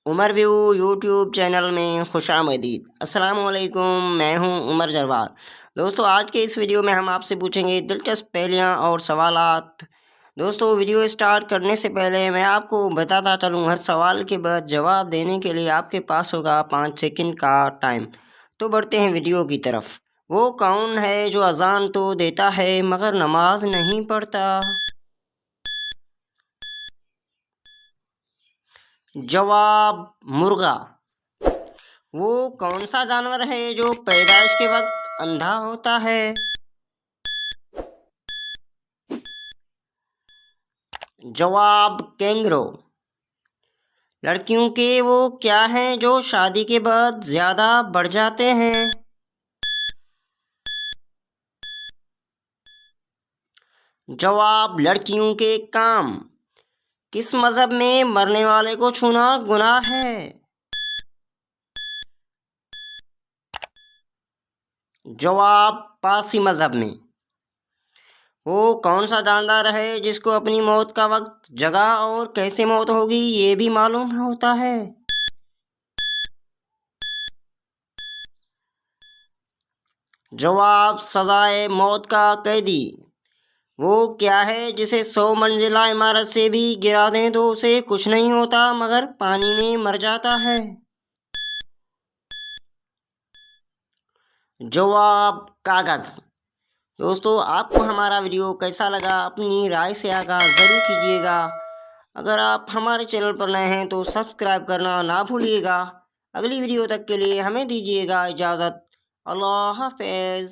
عمر view YouTube channel میں خوش آمدید۔ السلام علیکم، میں ہوں عمر جروار۔ دوستو، آج کے اس ویڈیو میں ہم آپ سے پوچھیں گے دلچسپ پہلیاں اور سوالات۔ دوستو، ویڈیو اسٹارٹ کرنے سے پہلے میں آپ کو بتاتا چلوں، ہر سوال کے بعد جواب دینے کے لیے آپ کے پاس ہوگا 5 سیکنڈ کا ٹائم۔ تو بڑھتے ہیں ویڈیو کی طرف۔ وہ کون ہے جو اذان تو دیتا ہے مگر نماز نہیں پڑھتا؟ جواب: مرغا۔ وہ کون سا جانور ہے جو پیدائش کے وقت اندھا ہوتا ہے؟ جواب: کینگرو۔ لڑکیوں کے وہ کیا ہیں جو شادی کے بعد زیادہ بڑھ جاتے ہیں؟ جواب: لڑکیوں کے کام۔ کس مذہب میں مرنے والے کو چھونا گناہ ہے؟ جواب: پارسی مذہب میں۔ وہ کون سا جاندار ہے جس کو اپنی موت کا وقت، جگہ اور کیسے موت ہوگی یہ بھی معلوم ہوتا ہے؟ جواب: سزائے موت کا قیدی۔ وہ کیا ہے جسے 100 منزلہ عمارت سے بھی گرا دیں تو اسے کچھ نہیں ہوتا مگر پانی میں مر جاتا ہے؟ جواب: کاغذ۔ دوستو، آپ کو ہمارا ویڈیو کیسا لگا اپنی رائے سے آگاہ ضرور کیجیے گا۔ اگر آپ ہمارے چینل پر نئے ہیں تو سبسکرائب کرنا نہ بھولیے گا۔ اگلی ویڈیو تک کے لیے ہمیں دیجیے گا اجازت۔ اللہ حافظ۔